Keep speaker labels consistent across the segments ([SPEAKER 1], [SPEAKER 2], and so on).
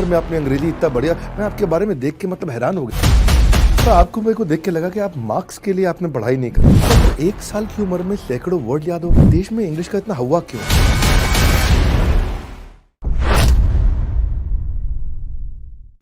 [SPEAKER 1] में आपने अंग्रेजी इतना बढ़िया, मैं आपके बारे में देख के मतलब हैरान हो गया। तो आपको मेरे को देख के लगा कि आप मार्क्स के लिए आपने पढ़ाई नहीं करी। तो 1 साल की उम्र में सैकड़ों वर्ड याद हो गए। देश में इंग्लिश का इतना हवा क्यों?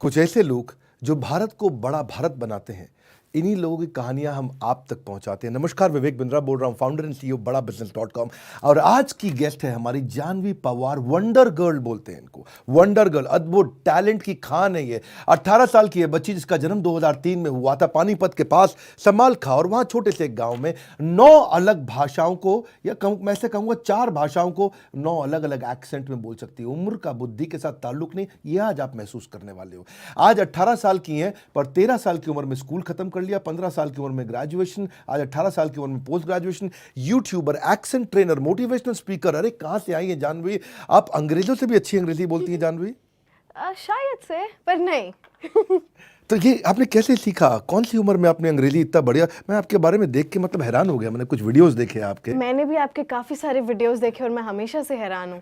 [SPEAKER 1] कुछ ऐसे लोग जो भारत को बड़ा भारत बनाते हैं, इन्हीं लोगों की कहानियां हम आप तक पहुंचाते हैं। नमस्कार, विवेक बिंद्रा बोल रहा हूं, फाउंडर एंड सीईओ बड़ा बिजनेस.com। और आज की गेस्ट है हमारी जानवी पवार। वंडर गर्ल बोलते हैं इनको, वंडर गर्ल, अद्भुत टैलेंट की खान है ये। 18 साल की है बच्ची, जिसका जन्म 2003 में हुआ था पानीपत के पास समालखा, और वहां छोटे से एक गांव में 9 अलग भाषाओं को, या मैं ऐसे कहूंगा 4 भाषाओं को 9 अलग अलग एक्सेंट में बोल सकती है। उम्र का बुद्धि के साथ ताल्लुक नहीं, ये आज आप महसूस करने वाले हो। आज 18 साल की हैं, पर 13 साल की उम्र में स्कूल खत्म कर लिया, 15 साल की उम्र में ग्रेजुएशन, आज 18 साल की उम्र में post graduation, YouTuber, accent trainer, motivational speaker. अरे कहां से आई है जानवी? आप अंग्रेजों से भी अच्छी अंग्रेजी बोलती हैं जानवी?
[SPEAKER 2] शायद से, पर नहीं।
[SPEAKER 1] तो ये आपने कैसे सीखा? कौन सी उम्र में आपने अंग्रेजी इतना बढ़िया? मैं आपके बारे में देख के मतलब हैरान हो गया। मैंने कुछ वीडियोस देखे आपके।
[SPEAKER 2] मैंने भी आपके काफी सारे वीडियोस देखे और मैं हमेशा से हैरान हूँ।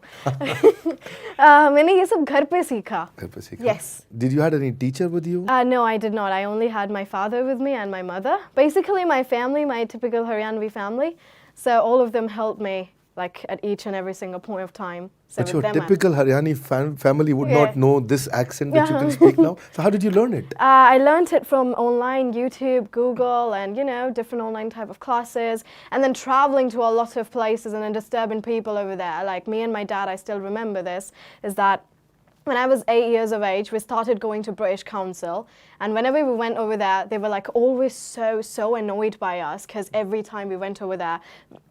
[SPEAKER 2] मैंने ये सब घर पे सीखा।
[SPEAKER 1] घर पे सीखा?
[SPEAKER 2] Yes.
[SPEAKER 1] Did you had any teacher with you?
[SPEAKER 2] No, I did not. I only had my father with me and my mother. Basically, my family, my typical Haryanvi family. So all of them helped me, like at each and every single point of time. So
[SPEAKER 1] But
[SPEAKER 2] with
[SPEAKER 1] your
[SPEAKER 2] them,
[SPEAKER 1] typical Haryani family would not know this accent which you can speak now. So how did you learn it?
[SPEAKER 2] I learned it from online, YouTube, Google, and different online type of classes, and then traveling to a lot of places and then disturbing people over there. Like me and my dad, I still remember this, is that when I was 8 years of age, we started going to British Council, and whenever we went over there, they were like always so annoyed by us, because every time we went over there,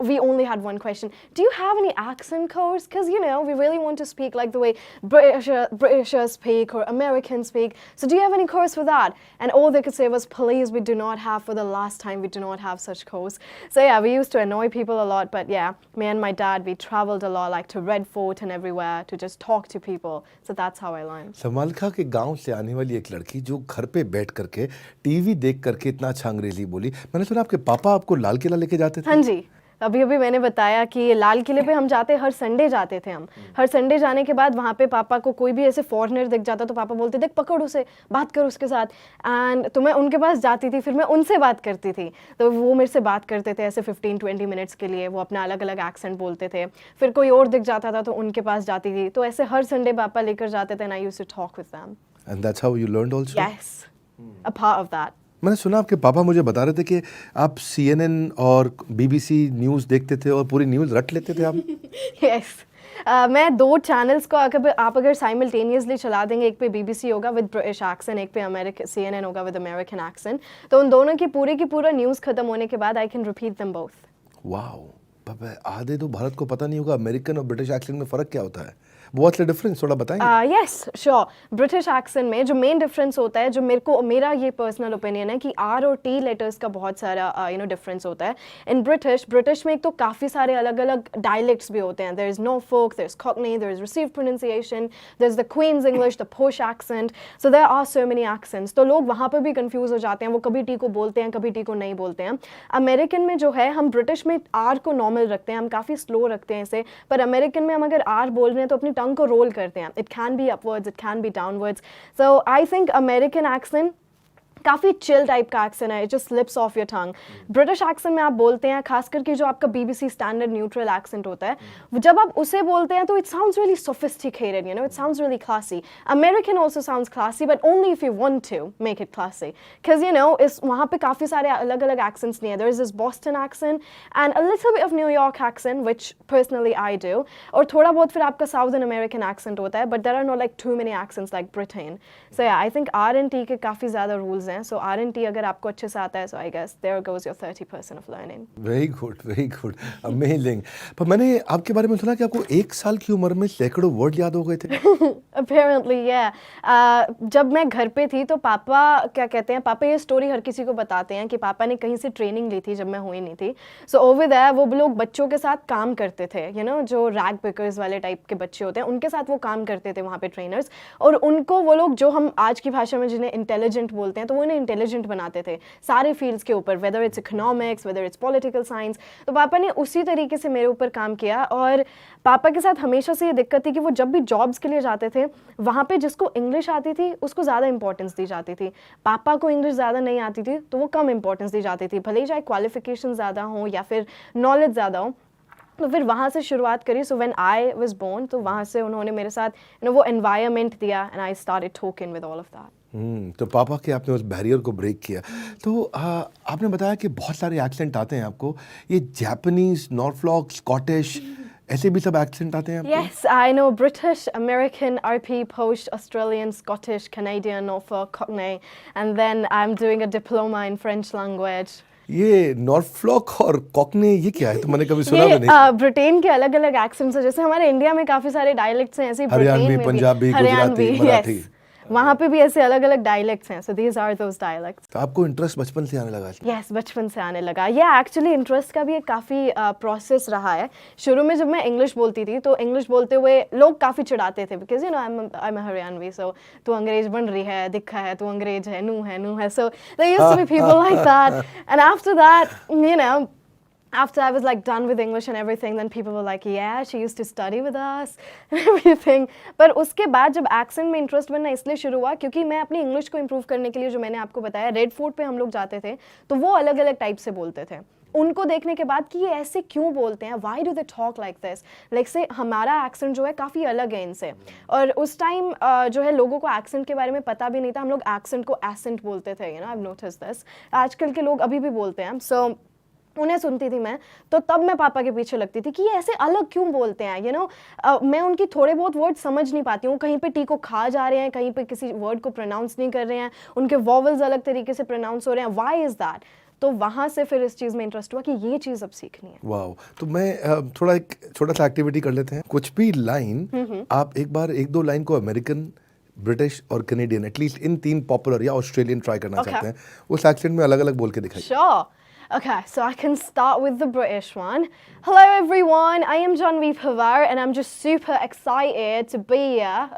[SPEAKER 2] we only had one question: do you have any accent course? Because we really want to speak like the way Britishers speak or Americans speak. So do you have any course for that? And all they could say was, please, we do not have, for the last time, we do not have such course. So yeah, we used to annoy people a lot, but yeah, me and my dad, we traveled a lot, like to Red Fort and everywhere, to just talk to people. So that's how I learned.
[SPEAKER 1] Samalkha के गांव से आने वाली एक लड़की जो घर पे बैठ करके टीवी देख करके इतना अच्छा अंग्रेजी बोली। मैंने सुना आपके पापा आपको लाल किला लेके जाते थे?
[SPEAKER 2] हाँ जी, अभी मैंने बताया कि लाल किले पे हम जाते, हर संडे जाते थे हम। हर संडे जाने के बाद वहाँ पे पापा को कोई भी ऐसे फॉरेनर दिख जाता तो पापा बोलते, देख पकड़ उसे, बात कर उसके साथ। एंड तो मैं उनके पास जाती थी, फिर मैं उनसे बात करती थी, तो वो मेरे से बात करते थे ऐसे 15-20 मिनट्स के लिए। वो अपना अलग अलग एक्सेंट बोलते थे। फिर कोई और दिख जाता था तो उनके पास जाती थी। तो ऐसे हर संडे पापा लेकर जाते थे, and I used to talk with them.
[SPEAKER 1] And that's how you learned also?
[SPEAKER 2] Yes, a part of that.
[SPEAKER 1] मैंने सुना आपके पापा मुझे बता रहे थे कि आप CNN और BBC न्यूज़ देखते थे और पूरी न्यूज़ रट लेते थे आप।
[SPEAKER 2] यस, मैं 2 चैनल्स को अगर साइमल्टेनियसली चला देंगे, एक पे BBC होगा विद ब्रिटिश एक्सेंट, एक पे CNN होगा विद अमेरिकन एक्सेंट, तो उन दोनों की पूरा न्यूज़ खत्म होने के बाद I can repeat them both.
[SPEAKER 1] Wow, पापा आधे तो भारत को पता नहीं होगा अमेरिकन और ब्रिटिश एक्सेंट में फ़र्क क्या होता है। What's the difference? थोड़ा बताएंगे?
[SPEAKER 2] Yes, sure. ब्रिटिश एक्सेंट में जो मेन डिफरेंस होता है, जो मेरा ये पर्सनल ओपिनियन है कि R और T लेटर्स का बहुत सारा डिफरेंस होता है। इन ब्रिटिश में एक तो काफ़ी सारे अलग अलग डायलेक्ट्स भी होते हैं। There is Norfolk, there is Cockney, there is received pronunciation, there is the Queen's English, the posh accent. So there are so many accents. तो लोग वहाँ पर भी कंफ्यूज हो जाते हैं, वो कभी T को बोलते हैं, कभी T को नहीं बोलते हैं। अमेरिकन में जो है, हम ब्रिटिश में R को नॉर्मल रखते हैं, हम काफ़ी स्लो रखते हैं इसे, पर अमेरिकन में हम अगर R बोल रहे हैं तो अपनी टंग को रोल करते हैं। It can be upwards, it can be downwards. So I think American accent काफ़ी चिल टाइप का एक्सेंट है, it just slips of your tongue. British accent में आप बोलते हैं, खासकर कि जो आपका BBC स्टैंडर्ड न्यूट्रल एक्सेंट होता है, जब आप उसे बोलते हैं तो it sounds really sophisticated, it sounds really classy. American also sounds classy, but only if you want to make it classy, because इस वहाँ पे काफ़ी सारे अलग अलग एक्सेंट्स नहीं है। There is this Boston accent and a little bit of New York accent, which personally I do, और थोड़ा बहुत फिर आपका साउदर्न अमेरिकन एक्सेंट होता है, but there are not like too many accents like Britain. So I think R&T के काफ़ी ज़्यादा रूल्स हैं। सो R&T अगर आपको अच्छे से आता है, so I guess there goes your 30% of learning.
[SPEAKER 1] Very good, amazing. पर मैंने आपके बारे में सुना कि आपको 1 साल की उम्र में सैकड़ों वर्ड याद हो गए थे।
[SPEAKER 2] Apparently, yeah. जब मैं घर पे थी तो पापा क्या कहते हैं, पापा ये स्टोरी हर किसी को बताते हैं कि पापा ने कहीं से ट्रेनिंग ली थी जब मैं हुई नहीं थी। सो ओवर देयर वो लोग बच्चों के साथ काम करते थे, जो रैग पिकर्स वाले टाइप के बच्चे होते हैं, उनके साथ वो काम करते थे वहाँ पे ट्रेनर्स, और उनको वो लोग जो हम आज की भाषा में जिन्हें इंटेलिजेंट बोलते हैं, तो वो वो इन्हें इंटेलिजेंट बनाते थे सारे फील्ड्स के ऊपर, whether it's economics, whether it's political science. तो पापा ने उसी तरीके से मेरे ऊपर काम किया। और पापा के साथ हमेशा से ये दिक्कत थी कि वो जब भी जॉब्स के लिए जाते थे वहाँ पे जिसको इंग्लिश आती थी उसको ज़्यादा इंपॉर्टेंस दी जाती थी, पापा को इंग्लिश ज़्यादा नहीं आती थी तो वो कम इंपॉर्टेंस दी जाती थी, भले ही चाहे क्वालिफिकेशन ज़्यादा हो या फिर नॉलेज ज़्यादा हो। तो फिर वहाँ से शुरुआत करी। So when I was born तो वहाँ से उन्होंने मेरे साथ वो एनवायरनमेंट दिया and I started talking with all of that.
[SPEAKER 1] तो पापा के आपने उस बैरियर को ब्रेक किया। तो आपने बताया कि बहुत सारे एक्सेंट आते हैं आपको, ये जापानीज, नॉर्फलॉक, स्कॉटिश, ऐसे भी सब एक्सेंट आते हैं आपको?
[SPEAKER 2] Yes, I know British, American, RP, Posh, Australian, Scottish, Canadian, Norfolk, Cockney, and then I'm doing a diploma in French language.
[SPEAKER 1] ये नॉर्फलॉक और कॉकने ये क्या है? तो मैंने कभी सुना भी नहीं।
[SPEAKER 2] ब्रिटेन के अलग अलग एक्सेंट्स हैं, जैसे हमारे इंडिया में काफी सारे डायलेक्ट्स हैं, ऐसे ही
[SPEAKER 1] हरियाणवी,
[SPEAKER 2] ब्रिटेन में
[SPEAKER 1] पंजाबी, गुजराती, मराठी।
[SPEAKER 2] yes, वहाँ पे भी ऐसे अलग अलग डायलेक्ट्स हैं। So these are those dialects.
[SPEAKER 1] तो आपको इंटरेस्ट बचपन से आने लगा?
[SPEAKER 2] यस, बचपन से आने लगा। ये एक्चुअली इंटरेस्ट का भी एक काफ़ी प्रोसेस रहा है। शुरू में जब मैं इंग्लिश बोलती थी तो इंग्लिश बोलते हुए लोग काफ़ी चिढ़ाते थे, because you know I am Haryanvi, so तू अंग्रेज बन रही है, दिखा है तू अंग्रेज है, नू है। So there used to be people like that and after that you know after I was like done with English and everything, then people were like, yeah, she used to study with us and everything. पर उसके बाद जब accent में interest बनना इसलिए शुरू हुआ क्योंकि मैं अपनी इंग्लिश को इम्प्रूव करने के लिए, जो मैंने आपको बताया, रेड फोर्ट पे हम लोग जाते थे तो वो अलग अलग टाइप से बोलते थे। उनको देखने के बाद कि ये ऐसे क्यों बोलते हैं, why do they talk like this, like से हमारा एक्सेंट जो है काफ़ी अलग है इनसे। और उस टाइम जो है लोगों को एक्सेंट के बारे में पता भी नहीं था, हम लोग एक्सेंट को एसेंट बोलते थे, you know, I have noticed this. आजकल के लोग अभी भी बोलते हैं। सो उन्हें सुनती थी मैं, तो तब मैं पापा के पीछे लगती थी कि ये ऐसे अलग क्यों बोलते हैं, यू नो। मैं उनकी थोड़े बहुत वर्ड समझ नहीं पाती हूँ, कहीं पे टी को खा जा रहे हैं, कहीं पे किसी वर्ड को प्रोनाउंस नहीं कर रहे हैं, उनके वॉवल्स अलग तरीके से प्रोनाउंस हो रहे हैं, व्हाई इज दैट। तो वहाँ से फिर इस चीज़ में इंटरेस्ट हुआ कि ये चीज़ अब सीखनी है।
[SPEAKER 1] वाह, तो मैं थोड़ा एक छोटा सा एक्टिविटी कर लेते हैं। कुछ भी लाइन आप एक बार एक दो लाइन को अमेरिकन, ब्रिटिश और कैनेडियन, एटलीस्ट इन तीन पॉपुलर या ऑस्ट्रेलियन ट्राई करना चाहते हैं, उस एक्सेंट में अलग अलग बोल के दिखाइए।
[SPEAKER 2] Sure. Okay, so I can start with the British one. Hello everyone, I am Janvi Pawar and I'm just super excited to be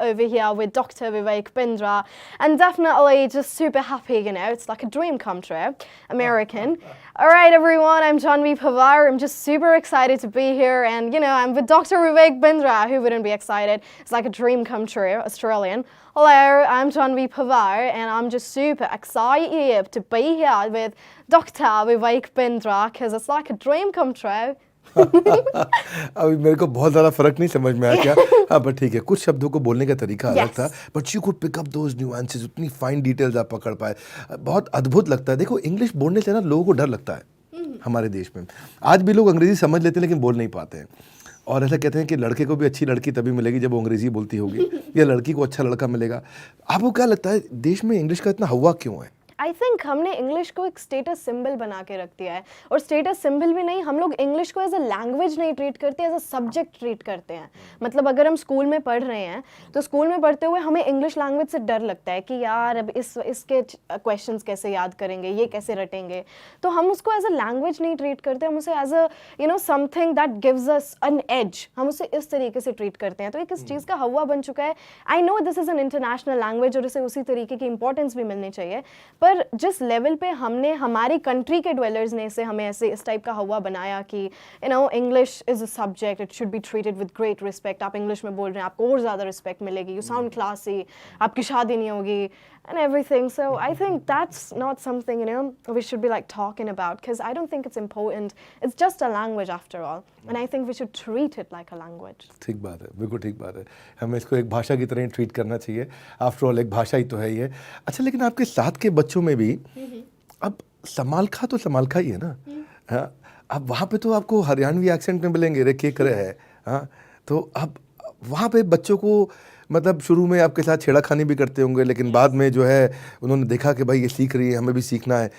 [SPEAKER 2] over here with Dr. Vivek Bindra and definitely just super happy, you know, it's like a dream come true. American. Alright everyone, I'm Janvi Pawar, I'm just super excited to be here and you know, I'm with Dr. Vivek Bindra, who wouldn't be excited? It's like a dream come true, Australian. Hello, I'm Janvi Pawar and I'm just super excited to be here with Dr. Vivek Bindra because it's like a dream come true.
[SPEAKER 1] अभी मेरे को बहुत ज़्यादा फर्क नहीं समझ में आया क्या। हाँ, पर ठीक है, कुछ शब्दों को बोलने का तरीका अलग था, but you could pick up those nuances, उतनी फाइन डिटेल्स आप पकड़ पाए, बहुत अद्भुत लगता है। देखो, इंग्लिश बोलने से ना लोगों को डर लगता है हमारे देश में। आज भी लोग अंग्रेजी समझ लेते हैं लेकिन बोल नहीं पाते हैं, और ऐसा कहते हैं कि लड़के को भी अच्छी लड़की तभी मिलेगी जब वो अंग्रेजी बोलती होगी, या लड़की को अच्छा लड़का मिलेगा। आपको क्या लगता है देश में इंग्लिश का इतना हवा क्यों है?
[SPEAKER 2] आई थिंक हमने इंग्लिश को एक स्टेटस सिंबल बना के रख दिया है, और स्टेटस सिंबल भी नहीं, हम लोग इंग्लिश को एज अ लैंग्वेज नहीं ट्रीट करते, एज अ सब्जेक्ट ट्रीट करते हैं। मतलब अगर हम स्कूल में पढ़ रहे हैं तो स्कूल में पढ़ते हुए हमें इंग्लिश लैंग्वेज से डर लगता है कि यार अब इसके क्वेश्चंस कैसे याद करेंगे, ये कैसे रटेंगे, तो हम उसको एज अ लैंग्वेज नहीं ट्रीट करते, हम उसे as a you know something that gives us an edge, हम उसे इस तरीके से ट्रीट करते हैं। तो एक इस चीज़ का हवा बन चुका है। I know this is an international language और इसे उसी तरीके की इंपॉर्टेंस भी मिलनी चाहिए, पर जिस लेवल पे हमने, हमारी कंट्री के ड्वेलर्स ने इसे हमें ऐसे इस टाइप का हवा बनाया कि you know English is a subject, it should be treated with great respect. आप इंग्लिश में बोल रहे हैं, आपको और ज़्यादा रिस्पेक्ट मिलेगी, यू साउंड क्लासी, आपकी शादी नहीं होगी and everything. So I think that's not something, you know, we should be like talking about, because I don't think it's important. It's just a language after all, and I think we should treat it like a language.
[SPEAKER 1] ठीक बात है, बिल्कुल ठीक बात है। हमें इसको एक भाषा की तरह ही ट्रीट करना चाहिए। आफ्टर ऑल एक भाषा ही तो है ये। अच्छा, लेकिन आपके साथ के बच्चों में भी अब समालखा तो समालखा ही है ना। हाँ, अब वहाँ पे तो आपको हरियाणवी एक्सेंट में मिलेंगे, रे के करे है। हाँ, तो अब वहाँ पे बच्चों को मतलब शुरू में आपके साथ छेड़ाखानी भी करते होंगे, लेकिन बाद में जो है उन्होंने देखा कि भाई ये सीख रही है, हमें भी सीखना है,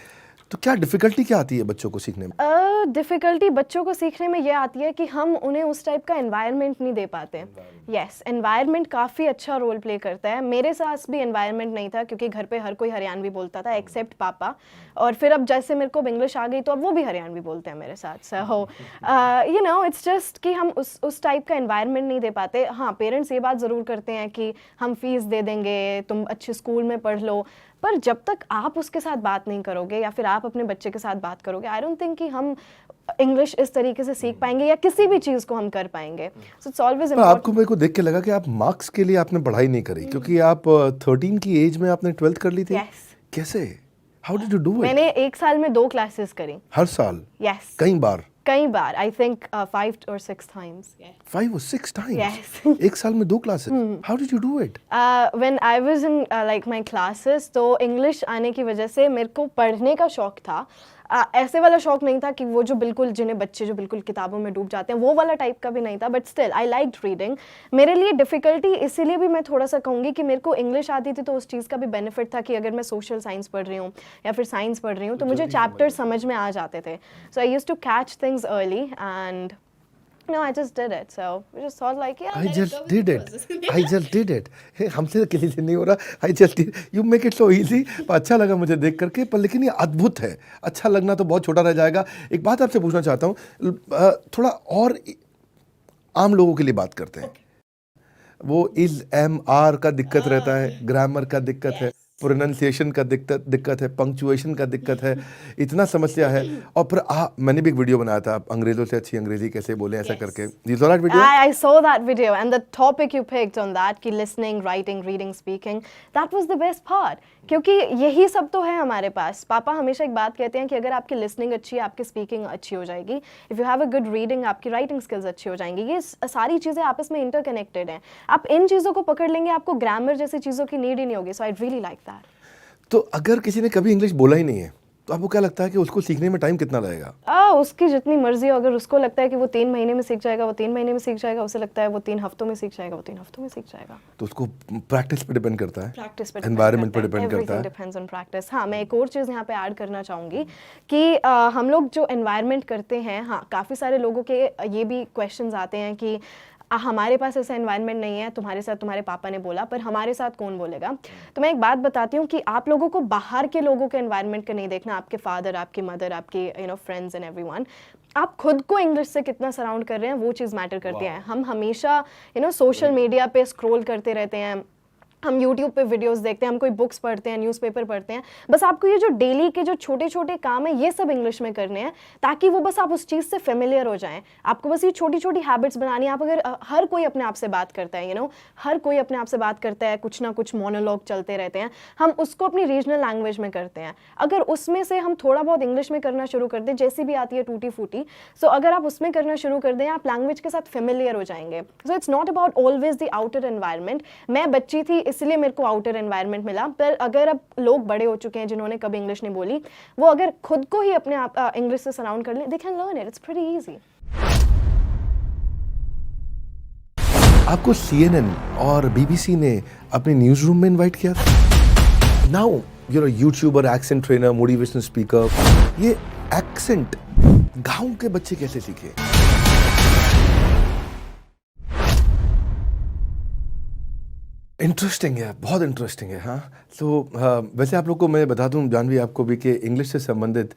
[SPEAKER 1] तो क्या डिफिकल्टी क्या आती है बच्चों को सीखने में?
[SPEAKER 2] डिफ़िकल्टी बच्चों को सीखने में ये आती है कि हम उन्हें उस टाइप का एनवायरनमेंट नहीं दे पाते। यस, एनवायरनमेंट काफ़ी अच्छा रोल प्ले करता है। मेरे साथ भी एनवायरनमेंट नहीं था क्योंकि घर पे हर कोई हरियाणवी बोलता था एक्सेप्ट पापा, और फिर अब जैसे मेरे को इंग्लिश आ गई तो अब वो भी हरियाणवी बोलते हैं मेरे साथ। So you know it's just कि हम उस टाइप का एनवायरनमेंट नहीं दे पाते। हाँ, पेरेंट्स ये बात ज़रूर करते हैं कि हम फीस दे देंगे, तुम अच्छे स्कूल में पढ़ लो, पर जब तक आप उसके साथ बात नहीं करोगे या फिर आप अपने बच्चे के साथ बात करोगे, आई डोंट थिंक कि हम इंग्लिश इस तरीके से सीख पाएंगे या किसी भी चीज़ को हम कर पाएंगे। सो इट्स ऑलवेज
[SPEAKER 1] पर आपको मेरे को देख के लगा कि आप मार्क्स के लिए आपने पढ़ाई नहीं करी, क्योंकि आप 13 की एज में आपने 12th कर ली थी।
[SPEAKER 2] Yes.
[SPEAKER 1] कैसे? How did you do it?
[SPEAKER 2] मैंने एक साल में 2 क्लासेस करी।
[SPEAKER 1] हर साल?
[SPEAKER 2] यस,
[SPEAKER 1] कई बार?
[SPEAKER 2] कई बार, I think 5 or 6 times।
[SPEAKER 1] 5 or 6 times?
[SPEAKER 2] Yes.
[SPEAKER 1] एक साल में 2 classes? How did you do it?
[SPEAKER 2] When I was in like my classes, तो इंग्लिश आने की वजह से मेरे को पढ़ने का शौक था। ऐसे वाला शौक नहीं था कि वो जो बिल्कुल जिन्हें बच्चे जो बिल्कुल किताबों में डूब जाते हैं वो वाला टाइप का भी नहीं था, but still I liked reading. मेरे लिए डिफ़िकल्टी इसीलिए भी मैं थोड़ा सा कहूँगी कि मेरे को इंग्लिश आती थी तो उस चीज़ का भी बेनिफिट था कि अगर मैं सोशल साइंस पढ़ रही हूँ या फिर साइंस पढ़ रही हूँ तो मुझे चैप्टर समझ में आ जाते थे। So I used to catch things early and no, I just did it. So we just thought like, yeah,
[SPEAKER 1] I just did it. I just did it. Hey, हमसे तो किसी से नहीं हो रहा। I just did. You make it so easy. पर अच्छा लगा मुझे देख करके, पर लेकिन ये अद्भुत है। अच्छा लगना तो बहुत छोटा रह जाएगा। एक बात आपसे पूछना चाहता हूँ, थोड़ा और आम लोगों के लिए बात करते हैं। वो इज एम आर का दिक्कत रहता है, ग्रामर का दिक्कत है, प्रोनाउंसिएशन का दिक्कत है, पंक्चुएशन का दिक्कत है, इतना समस्या है। और फिर मैंने भी एक वीडियो बनाया था, आप अंग्रेजों से अच्छी अंग्रेजी कैसे बोले, ऐसा करके। You saw that video?
[SPEAKER 2] I saw that video and the topic you picked on that कि listening, writing, reading, speaking, that was the best part। क्योंकि यही सब तो है हमारे पास। पापा हमेशा एक बात कहते हैं कि अगर आपकी लिसनिंग अच्छी है, आपकी स्पीकिंग अच्छी हो जाएगी। If you have a good reading, आपकी राइटिंग स्किल्स अच्छी हो जाएंगी। ये सारी चीज़ें आपस में इंटरकनेक्टेड हैं। आप इन चीज़ों को पकड़ लेंगे, आपको ग्रामर जैसी चीज़ों की नीड ही नहीं होगी। सो आई रियली लाइक दैट।
[SPEAKER 1] तो अगर किसी ने कभी इंग्लिश बोला ही नहीं है तो आपको क्या लगता है कि उसको सीखने में टाइम कितना लगेगा?
[SPEAKER 2] उसकी जितनी मर्जी हो। अगर उसको लगता है कि वो 3 महीने में सीख जाएगा, वो 3 महीने में सीख जाएगा। उसे लगता है वो 3 हफ्तों में सीख जाएगा, वो 3 हफ्तों में सीख जाएगा।
[SPEAKER 1] तो उसको प्रैक्टिस पे डिपेंड करता है,
[SPEAKER 2] प्रैक्टिस पे,
[SPEAKER 1] एनवायरनमेंट पे डिपेंड करता है।
[SPEAKER 2] Depends on practice. हाँ, मैं एक और चीज़ यहाँ पे ऐड करना चाहूँगी कि हम लोग जो एनवायरनमेंट करते हैं, हाँ, काफ़ी सारे लोगों के ये भी क्वेश्चंस आते हैं कि हमारे पास ऐसा एनवायरनमेंट नहीं है, तुम्हारे साथ तुम्हारे पापा ने बोला, पर हमारे साथ कौन बोलेगा। तो मैं एक बात बताती हूँ कि आप लोगों को बाहर के लोगों के एनवायरनमेंट का नहीं देखना, आपके फादर, आपकी मदर, आपके फ्रेंड्स एंड एवरीवन। आप खुद को इंग्लिश से कितना सराउंड कर रहे हैं वो चीज़ मैटर करती है। हम हमेशा सोशल मीडिया पे स्क्रॉल करते रहते हैं, हम YouTube पे वीडियोस देखते हैं, हम कोई बुक्स पढ़ते हैं, न्यूज़पेपर पढ़ते हैं। बस आपको ये जो डेली के जो छोटे छोटे काम है ये सब इंग्लिश में करने हैं, ताकि वो बस आप उस चीज़ से फेमिलियर हो जाएं। आपको बस ये छोटी छोटी हैबिट्स बनानी है। आप अगर हर कोई अपने आप से बात करता है, हर कोई अपने आप से बात करता है, कुछ ना कुछ मोनोलॉग चलते रहते हैं, हम उसको अपनी रीजनल लैंग्वेज में करते हैं। अगर उसमें से हम थोड़ा बहुत इंग्लिश में करना शुरू कर दें, जैसी भी आती है टूटी फूटी, सो अगर आप उसमें करना शुरू कर दें, आप लैंग्वेज के साथ फेमिलियर हो जाएंगे। So it's not about always the outer environment. मैं बच्ची थी इसलिए मेरे को आउटर एनवायरनमेंट मिला, पर अगर अब लोग बड़े हो चुके हैं जिन्होंने कभी इंग्लिश नहीं बोली, वो अगर खुद को ही अपने आप इंग्लिश से सराउंड कर लें, they can learn it. It's pretty easy.
[SPEAKER 1] आपको CNN और BBC ने अपने न्यूज़ रूम में इनवाइट किया था। Now you're a YouTuber, accent trainer, motivational speaker. ये एक्सेंट गांव के बच्चे कैसे सीखे? इंटरेस्टिंग है, बहुत इंटरेस्टिंग है। हाँ, तो वैसे आप लोग को मैं बता दूं, जानवी आपको भी, कि इंग्लिश से संबंधित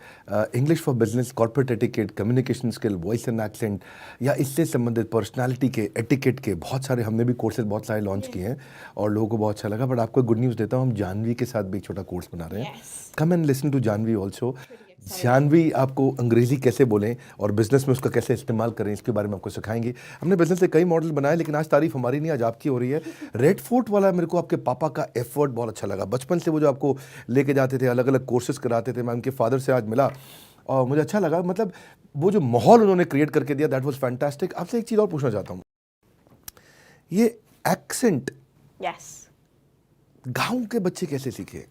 [SPEAKER 1] English for business, corporate etiquette, communication skill, voice and accent, या इससे संबंधित पर्सनालिटी के, एटिकेट के बहुत सारे हमने भी कोर्सेज बहुत सारे लॉन्च किए हैं और लोगों को बहुत अच्छा लगा। बट आपको गुड न्यूज़ देता हूँ, हम जानवी के साथ भी एक छोटा कोर्स बना रहे हैं। Come and listen to Janhvi also. Janhvi आपको अंग्रेजी कैसे बोलें और बिजनेस में उसका कैसे इस्तेमाल करें, इसके बारे में आपको सिखाएंगे। हमने बिजनेस से कई मॉडल बनाए, लेकिन आज तारीफ हमारी नहीं, आज आपकी हो रही है। रेड फोर्ट वाला मेरे को आपके पापा का एफर्ट बहुत अच्छा लगा। बचपन से वो जो आपको लेके जाते थे, अलग अलग कोर्सेज कराते थे। मैं उनके फादर से आज मिला और मुझे अच्छा लगा, मतलब वो जो माहौल उन्होंने क्रिएट करके दिया, दैट वाज फैंटास्टिक। आपसे एक चीज़ और पूछना चाहता हूँ, ये एक्सेंट गाँव के बच्चे कैसे सीखे?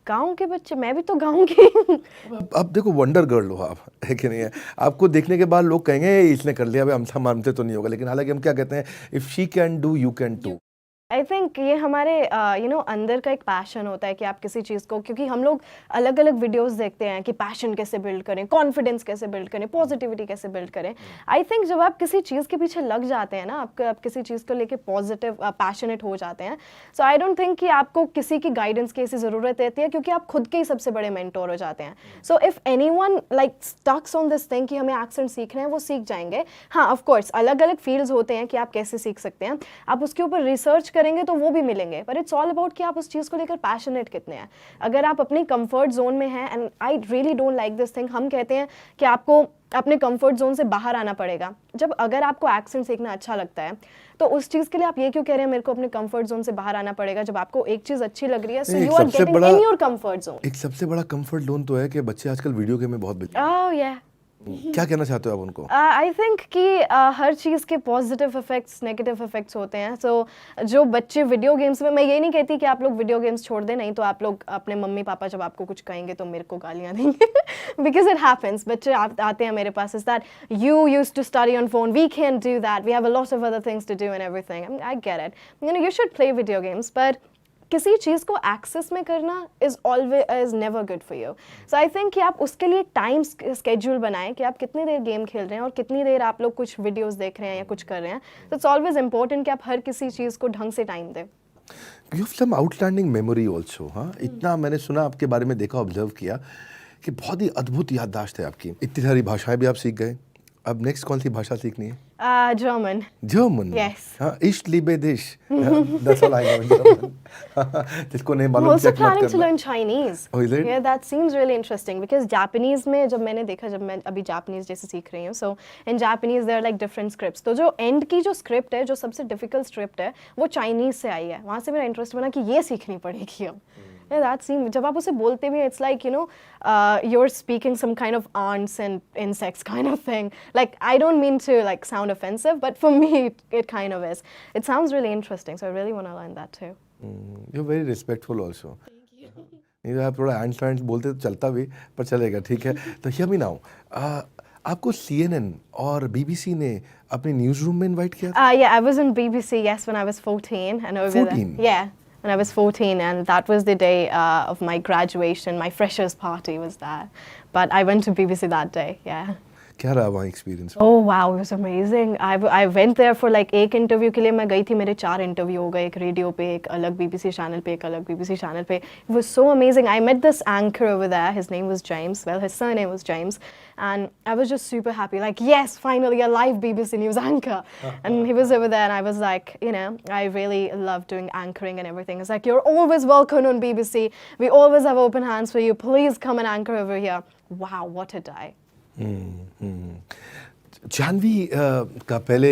[SPEAKER 2] गाँव के बच्चे, मैं भी तो गाँव की।
[SPEAKER 1] अब देखो, वंडर गर्ल हो आप, है कि नहीं है? आपको देखने के बाद लोग कहेंगे इसने कर लिया, हमसे तो नहीं होगा। लेकिन हालांकि हम क्या कहते हैं, if she can do you can too.
[SPEAKER 2] I think ये हमारे अंदर का एक पैशन होता है कि आप किसी चीज़ को, क्योंकि हम लोग अलग अलग वीडियोस देखते हैं कि पैशन कैसे बिल्ड करें, कॉन्फिडेंस कैसे बिल्ड करें, पॉजिटिविटी कैसे बिल्ड करें। आई थिंक जब आप किसी चीज़ के पीछे लग जाते हैं ना, आप किसी चीज़ को लेके पॉजिटिव पैशनेट हो जाते हैं, सो आई डोंट थिंक कि आपको किसी की गाइडेंस की ऐसी ज़रूरत रहती है, क्योंकि आप खुद के ही सबसे बड़े मेंटोर हो जाते हैं। So if anyone like stucks on this thing कि हमें एक्सेंट सीखना है, वो सीख जाएंगे। हाँ, ऑफ कोर्स अलग अलग फील्ड्स होते हैं कि आप कैसे सीख सकते हैं, आप उसके ऊपर रिसर्च करेंगे तो वो भी मिलेंगे, पर इट्स ऑल अबाउट कि आप उस चीज़ को लेकर पैशनेट कितने हैं। अगर आप अपनी कंफर्ट जोन में हैं, and I really don't like this thing, हम कहते हैं कि आपको अपने कंफर्ट जोन से बाहर आना पड़ेगा। जब अगर आपको एक्सेंट सीखना अच्छा लगता है, तो उस चीज़ के लिए आप ये क्यों कह रहे हैं मेरे को अपने कंफर्ट जोन से बाहर आना पड़ेगा, जब आपको एक चीज़ अच्छी लग रही है, so you are getting in your comfort zone.
[SPEAKER 1] एक सबसे बड़ा कंफर्ट जोन तो है कि बच्चे आजकल वीडियो गेम में बहुत बिजी
[SPEAKER 2] ओह या
[SPEAKER 1] क्या कहना चाहते हो आप उनको?
[SPEAKER 2] आई थिंक कि हर चीज़ के पॉजिटिव इफेक्ट्स, नेगेटिव इफेक्ट्स होते हैं। सो जो बच्चे वीडियो गेम्स में, मैं ये नहीं कहती कि आप लोग वीडियो गेम्स छोड़ दें, नहीं तो आप लोग अपने मम्मी पापा जब आपको कुछ कहेंगे तो मेरे को गालियाँ देंगे बिकॉज इट हैपन्स। बच्चे आते हैं मेरे पास, is that you used to study on phone, we can do that, we have a lot of other things to do and everything. I get it, you should play video games, पर किसी चीज़ को excess में करना is never good for you. So I think कि आप उसके लिए टाइम स्केड्यूल बनाएं कि आप कितनी देर गेम खेल रहे हैं और कितनी देर आप लोग कुछ वीडियोस देख रहे हैं या कुछ कर रहे हैं। तो इट्स ऑलवेज इंपॉर्टेंट कि आप हर किसी चीज़ को ढंग से टाइम दें।
[SPEAKER 1] You have some outstanding memory also. हाँ, इतना मैंने सुना, आपके बारे में देखा, ऑब्जर्व किया कि बहुत ही अद्भुत याददाश्त है आपकी। इतनी सारी भाषाएं भी आप सीख गए। अब नेक्स्ट कौन सी भाषा सीखनी है?
[SPEAKER 2] German.
[SPEAKER 1] जर्मन।
[SPEAKER 2] Yes.
[SPEAKER 1] हाँ, इश्ट लिबे दिश, that's all I know German. जिसको नहीं
[SPEAKER 2] I'm
[SPEAKER 1] मालूम
[SPEAKER 2] also
[SPEAKER 1] चेक मत
[SPEAKER 2] planning to
[SPEAKER 1] करना।
[SPEAKER 2] learn Chinese.
[SPEAKER 1] Oh, is it?
[SPEAKER 2] Yeah, that seems really interesting because Japanese में जब मैंने देखा, जब मैं अभी Japanese जैसे सीख रही हूँ, so in Japanese there are like different scripts. तो जो end की जो script है, जो सबसे difficult script है, वो Chinese से आई है। वहाँ से मेरा interest बना कि ये सीखनी पड़ेगी अब। Yeah, that seems, जब आप उसे बोलते भी हैं, it's like, you're speaking some kind of ants and insects kind of thing. Like, I don't mean to like sound offensive, but for me it kind of is. It sounds really interesting, so I really want to learn that too.
[SPEAKER 1] You're very respectful also. नहीं तो आप थोड़ा and बोलते तो चलता भी, पर चलेगा, ठीक है। तो हियर मी नाउ, आपको CNN और BBC ने अपने न्यूज़ रूम में इनवाइट किया था?
[SPEAKER 2] Yeah, I was in BBC, yes, when I was 14, and over
[SPEAKER 1] 14?
[SPEAKER 2] there. Yeah, when I was 14, and that was the day of my graduation. My freshers party was that, but I went to BBC that day. Yeah.
[SPEAKER 1] क्या रहा वहाँ experience?
[SPEAKER 2] Oh wow, it was amazing. I went there for like एक interview के लिए मैं गई थी, मेरे 4 इंटरव्यू हो गए, एक रेडियो पे, एक अलग BBC चैनल पे, एक अलग BBC चैनल पे. It was so amazing. I met this anchor over there. His name was James. Well, his surname was James, and I was just super happy. Like, yes, finally a live BBC news anchor. And he was over there, and I was like, I really love doing anchoring and everything. It's like, you're always welcome on BBC. We always have open hands for you. Please come and anchor over here. Wow, what a day.
[SPEAKER 1] Janhvi का पहले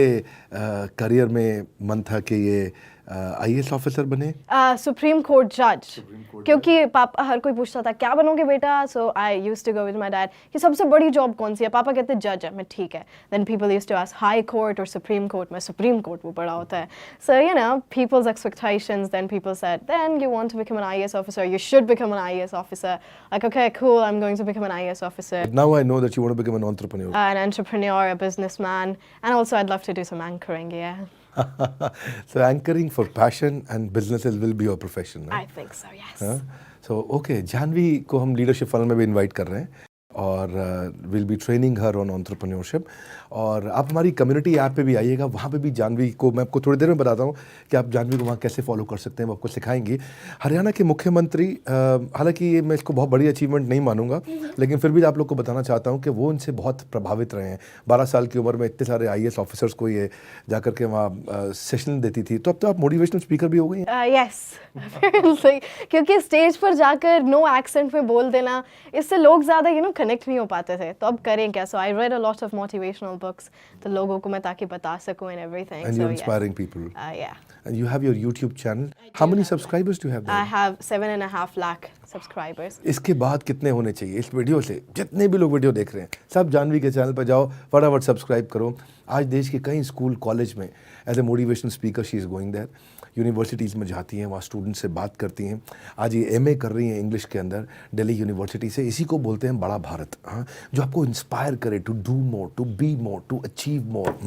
[SPEAKER 1] career में मन था कि ये IAS officer बने?
[SPEAKER 2] Supreme court जज, क्योंकि पापा हर कोई पूछता था क्या बनोगे बेटा, so I used to go with my dad कि सबसे बड़ी जॉब कौन सी है, पापा कहते जज है, मैं ठीक है। Then people used to ask high court और सुप्रीम कोर्ट, मैं सुप्रीम कोर्ट वो बड़ा होता है। So peoples expectations, then people said then you want to become an IAS officer, you should become an IAS officer. Like okay cool, I am going to become an IAS officer.
[SPEAKER 1] Now I know that you want to become an entrepreneur.
[SPEAKER 2] An entrepreneur, a businessman, and also I'd love to do some anchoring, yeah.
[SPEAKER 1] So anchoring for passion and businesses will be your profession.
[SPEAKER 2] I think so, yes.
[SPEAKER 1] So okay, Janhvi को हम leadership funnel में भी invite कर रहे हैं और will be training her on entrepreneurship. और आप हमारी कम्युनिटी ऐप पे भी आइएगा, वहाँ पे भी जानवी को मैं आपको थोड़ी देर में बताता हूँ कि आप जानवी को वहाँ कैसे फॉलो कर सकते हैं, वो आपको सिखाएंगे। हरियाणा के मुख्यमंत्री, हालांकि ये मैं इसको बहुत बड़ी अचीवमेंट नहीं मानूंगा, लेकिन फिर भी आप लोग को बताना चाहता हूँ कि वो इनसे बहुत प्रभावित रहे हैं। 12 साल की उम्र में इतने सारे IAS ऑफिसर्स को ये जाकर के वहाँ सेशन देती थी, तो अब तो आप मोटिवेशनल स्पीकर भी हो गई हैं।
[SPEAKER 2] यस, क्योंकि स्टेज पर जाकर नो एक्सेंट में बोल देना, इससे लोग ज़्यादा कनेक्ट नहीं हो पाते थे, तो अब करें क्या। So I read a lot of motivational books, तो लोगों को मैं ताकि बता सकूं and everything.
[SPEAKER 1] And you're inspiring people.
[SPEAKER 2] Yeah.
[SPEAKER 1] And you have your YouTube channel. How many subscribers do you have there?
[SPEAKER 2] I have 7.5 lakh subscribers.
[SPEAKER 1] इसके बाद कितने होने चाहिए इस वीडियो से? जितने भी लोग वीडियो देख रहे हैं, सब जानवी के चैनल पर जाओ, फटाफट सब्सक्राइब करो। आज देश के कई स्कूल कॉलेज में as a motivational speaker she is going there, universities में जाती हैं, वहाँ स्टूडेंट से बात करती हैं। आज ये MA कर रही हैं इंग्लिश के अंदर दिल्ली यूनिवर्सिटी से। इसी को बोलते हैं बड़ा भारत, हाँ, जो आपको इंस्पायर करे to do more, to be more, to achieve more.